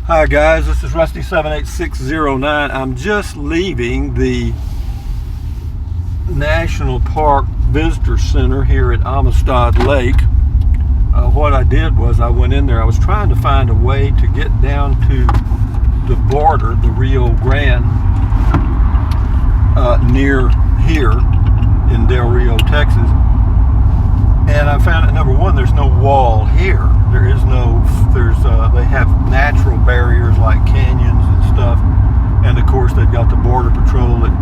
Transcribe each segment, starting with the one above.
Hi guys, this is Rusty78609. I'm just leaving the National Park Visitor Center here at Amistad Lake. What I did was I went in there. I was trying to find a way to get down to the border, the Rio Grande, near here in Del Rio, Texas. And I found that, number one, there's no wall here. They have natural barriers like canyons and stuff. And of course, they've got the Border Patrol that,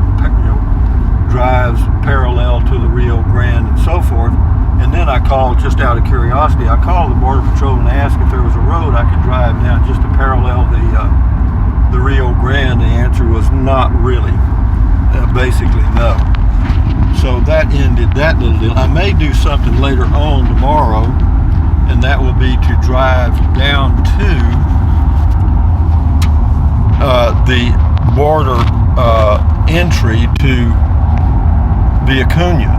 drives parallel to the Rio Grande and so forth. And then I called, just out of curiosity, I called the Border Patrol and asked if there was a road I could drive down just to parallel the Rio Grande. The answer was not really. Basically, no. So that ended that little deal. I may do something later on tomorrow, and that will be to drive down to the border entry to Vicuña,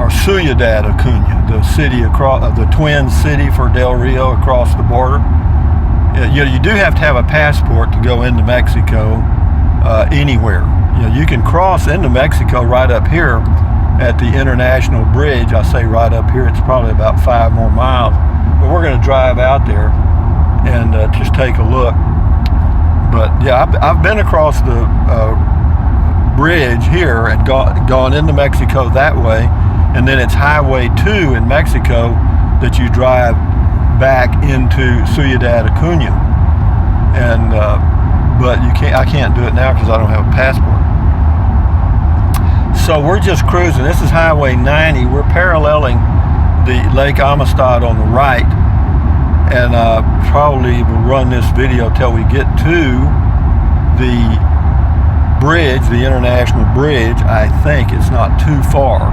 or Ciudad Acuña, the city across the twin city for Del Rio across the border. You do have to have a passport to go into Mexico anywhere. You can cross into Mexico right up here at the International Bridge. I say right up here, it's probably about 5 more miles. But we're going to drive out there and just take a look. But yeah, I've been across the bridge here and gone into Mexico that way. And then it's Highway 2 in Mexico that you drive back into Ciudad Acuña. And but I can't do it now because I don't have a passport. So we're just cruising. This is Highway 90. We're paralleling the Lake Amistad on the right, and probably will run this video till we get to the bridge, the International Bridge. I think it's not too far.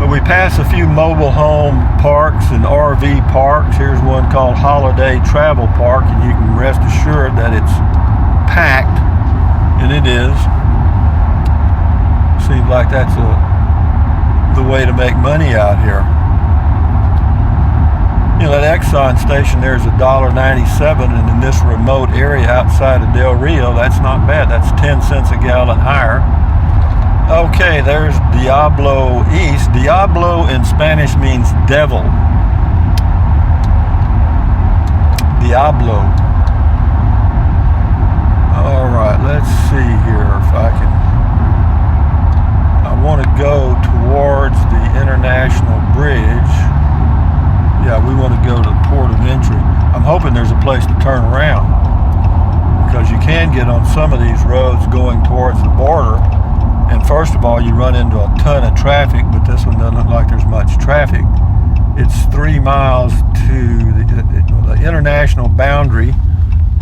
But we pass a few mobile home parks and RV parks. Here's one called Holiday Travel Park, and you can rest assured that it's packed, and it is. Seems like that's the way to make money out here. That Exxon station there is $1.97, and in this remote area outside of Del Rio, that's not bad. That's 10 cents a gallon higher. Okay, there's Diablo East. Diablo in Spanish means devil. Diablo. All right, let's see here if I can. I want to go towards the International Bridge. Yeah, we want to go to the port of entry. I'm hoping there's a place to turn around, because you can get on some of these roads going towards the border. And first of all, you run into a ton of traffic, but this one doesn't look like there's much traffic. It's 3 miles to the international boundary.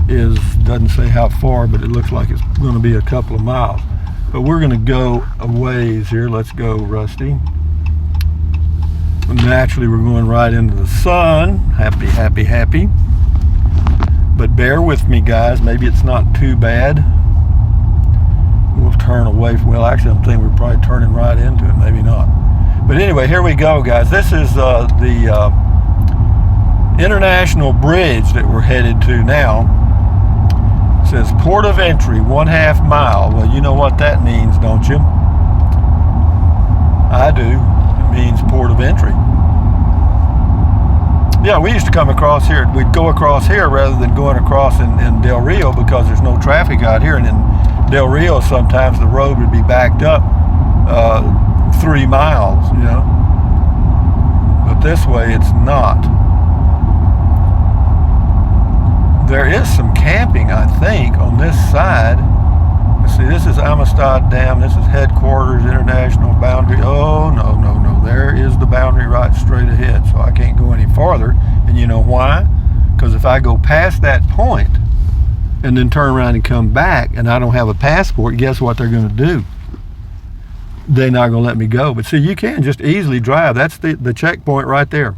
Doesn't say how far, but it looks like it's going to be a couple of miles. But we're going to go a ways here. Let's go, Rusty. Naturally, we're going right into the sun. Happy, happy, happy. But bear with me, guys. Maybe it's not too bad. We'll turn away. Well, actually, I'm thinking we're probably turning right into it. Maybe not. But anyway, here we go, guys. This is the International Bridge that we're headed to now. It says port of entry, 1/2 mile. Well, you know what that means, don't you? I do. It means port of entry. Yeah, we used to come across here. We'd go across here rather than going across in Del Rio, because there's no traffic out here. And in Del Rio, sometimes the road would be backed up 3 miles, But this way, it's not. There is some camping, I think, on this side. Let's see, this is Amistad Dam. This is headquarters, international boundary. Oh, no. There is the boundary right straight ahead, so I can't go any farther. And you know why? Because if I go past that point and then turn around and come back and I don't have a passport, guess what they're going to do? They're not going to let me go. But see, you can just easily drive. That's the checkpoint right there.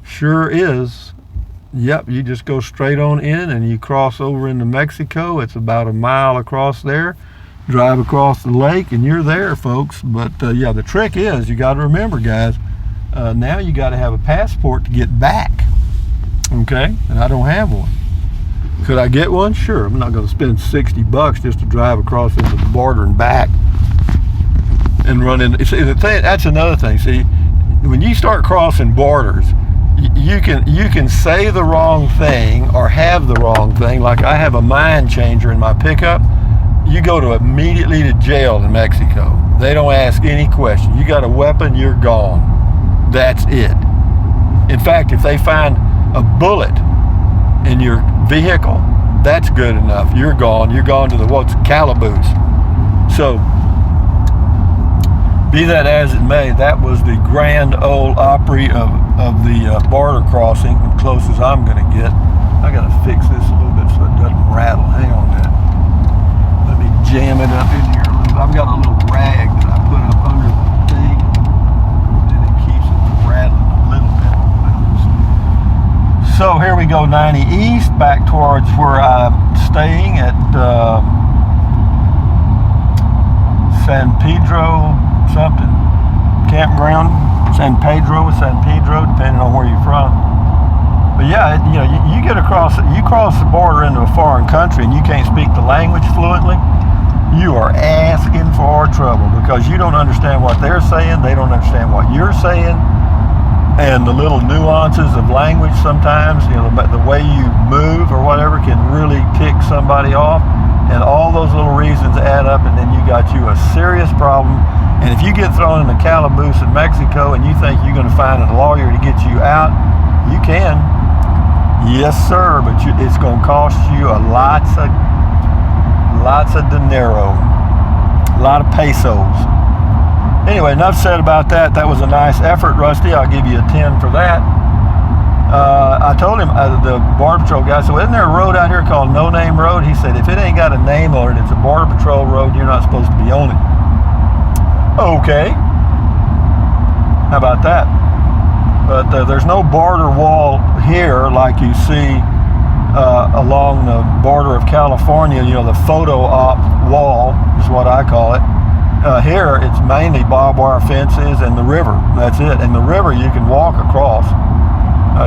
Sure is. Yep, you just go straight on in and you cross over into Mexico. It's about a mile across there. Drive across the lake and you're there, folks. But yeah, the trick is, you got to remember, guys, now you got to have a passport to get back. Okay, and I don't have one. Could I get one? Sure. I'm not going to spend $60 just to drive across into the border and back and run in. See, that's another thing. See, when you start crossing borders, you can say the wrong thing or have the wrong thing. Like I have a mind changer in my pickup. You go to immediately to jail in Mexico. They don't ask any question. You got a weapon, you're gone. That's it. In fact, if they find a bullet in your vehicle, that's good enough. You're gone. You're gone to the calaboose. So, be that as it may, that was the Grand Ole Opry of the border crossing, the closest I'm going to get. I got to fix this a little bit so it doesn't rattle. Hang on a minute. Let me jam it up in here a little bit. I've got a little rag that I put up under the thing, and it keeps it from rattling a little bit. So here we go, 90 East, back towards where I'm staying at San Pedro something, campground, San Pedro, depending on where you're from. But yeah, you get across, you cross the border into a foreign country and you can't speak the language fluently, you are asking for trouble because you don't understand what they're saying, they don't understand what you're saying. And the little nuances of language sometimes, the way you move or whatever can really tick somebody off. And all those little reasons add up, and then you got you a serious problem. And if you get thrown in a calaboose in Mexico and you think you're going to find a lawyer to get you out, you can. Yes, sir, but it's going to cost you lots of dinero, a lot of pesos. Anyway, enough said about that. That was a nice effort, Rusty. I'll give you a 10 for that. I told him, the Border Patrol guy said, well, isn't there a road out here called No Name Road? He said, if it ain't got a name on it, it's a Border Patrol road, you're not supposed to be on it. Okay. How about that? But there's no border wall here like you see along the border of California, the photo op wall is what I call it. Here, it's mainly barbed wire fences and the river. That's it. And the river you can walk across.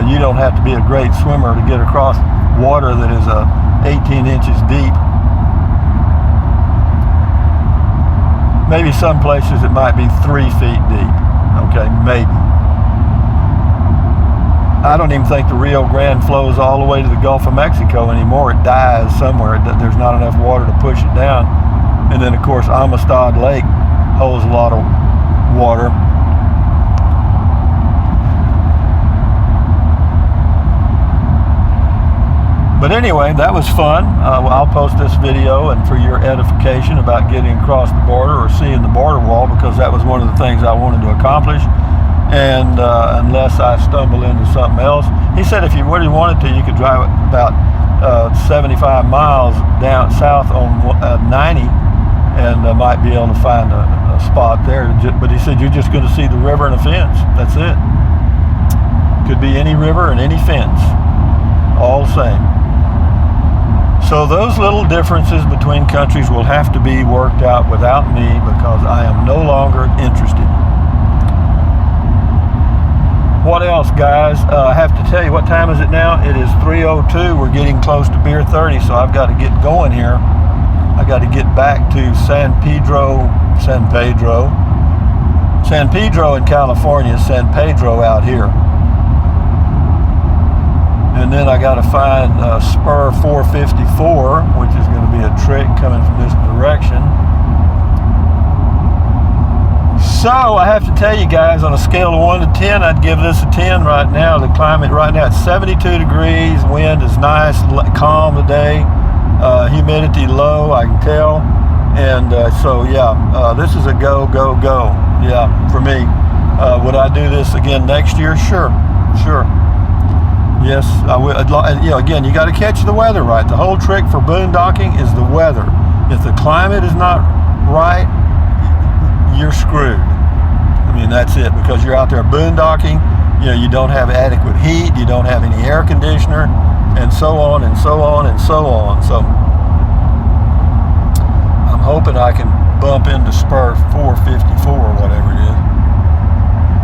You don't have to be a great swimmer to get across water that is 18 inches deep. Maybe some places it might be 3 feet deep. Okay, maybe. I don't even think the Rio Grande flows all the way to the Gulf of Mexico anymore. It dies somewhere. There's not enough water to push it down. And then, of course, Amistad Lake holds a lot of water. But anyway, that was fun. I'll post this video and for your edification about getting across the border or seeing the border wall, because that was one of the things I wanted to accomplish. And unless I stumble into something else, he said if you really wanted to, you could drive about 75 miles down south on 90 and might be able to find a spot there. But he said you're just going to see the river and a fence. That's it. Could be any river and any fence. All the same. So those little differences between countries will have to be worked out without me, because I am no longer interested. What else, guys? I have to tell you, what time is it now? It is 3:02. We're getting close to beer 30, so I've got to get going here. I got to get back to San Pedro in California, San Pedro out here. And then I got to find Spur 454, which is going to be a trick coming from this direction. So I have to tell you guys, on a scale of 1 to 10, I'd give this a 10 right now. The climate right now, it's 72 degrees. Wind is nice, calm today. Humidity low, I can tell. And so yeah, this is a go. Yeah, for me. Would I do this again next year? Sure. Yes, I would. Again, you got to catch the weather right. The whole trick for boondocking is the weather. If the climate is not right, you're screwed. I mean, that's it, because you're out there boondocking. You don't have adequate heat, you don't have any air conditioner, and so on and so on and so on. So I'm hoping I can bump into Spur 454 or whatever it is.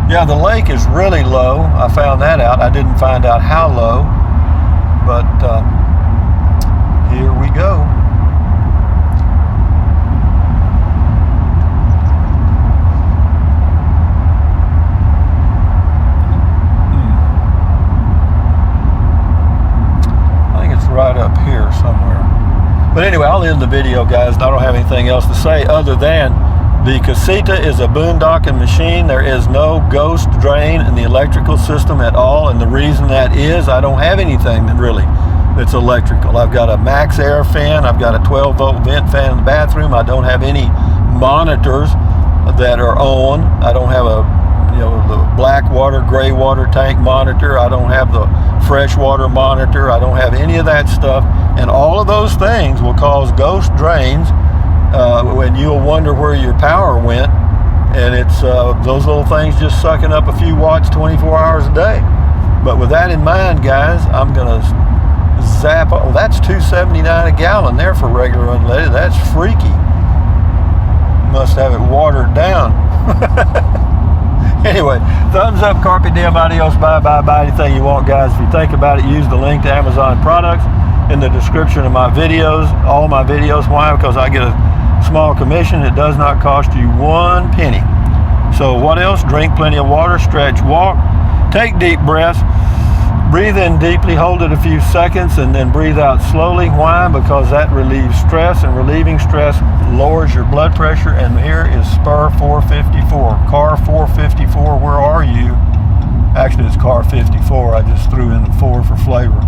Yeah, the lake is really low. I found that out. I didn't find out how low. But anyway, I'll end the video, guys. I don't have anything else to say other than the Casita is a boondocking machine. There is no ghost drain in the electrical system at all, and the reason that is I don't have anything that really that's electrical. I've got a max air fan. I've got a 12-volt vent fan in the bathroom. I don't have any monitors that are on. I don't have the black water, gray water tank monitor. I don't have the freshwater monitor. I don't have any of that stuff. And all of those things will cause ghost drains when you'll wonder where your power went. And it's those little things just sucking up a few watts 24 hours a day. But with that in mind, guys, I'm going to zap. Oh, that's $2.79 a gallon there for regular unleaded. That's freaky. Must have it watered down. Anyway, thumbs up, carpe diem, adios, bye, anything you want, guys. If you think about it, use the link to Amazon products in the description of my videos, all my videos. Why? Because I get a small commission. It does not cost you 1 penny. So what else? Drink plenty of water, stretch, walk, take deep breaths, breathe in deeply, hold it a few seconds, and then breathe out slowly. Why? Because that relieves stress, and relieving stress lowers your blood pressure. And here is Spur 454. Car 454, where are you? Actually, it's car 54. I just threw in the 4 for flavor.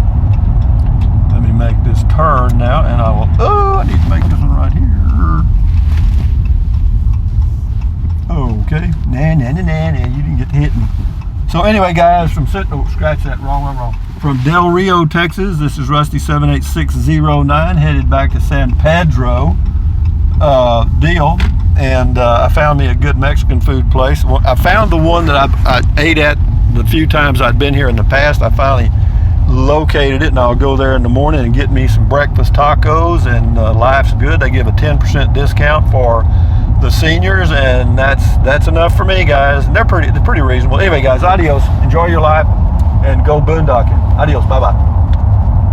Let me make this turn now, and I will, I need to make this one right here. Okay. Nah, you didn't get to hit me. So anyway, guys, scratch that, wrong. From Del Rio, Texas, this is Rusty 78609, headed back to San Pedro deal, and I found me a good Mexican food place. Well, I found the one that I ate at the few times I'd been here in the past. I finally located it, and I'll go there in the morning and get me some breakfast tacos, and life's good. They give a 10% discount for the seniors, and that's enough for me, guys. And they're pretty reasonable. Anyway, guys, adios. Enjoy your life and go boondocking. Adios. Bye-bye.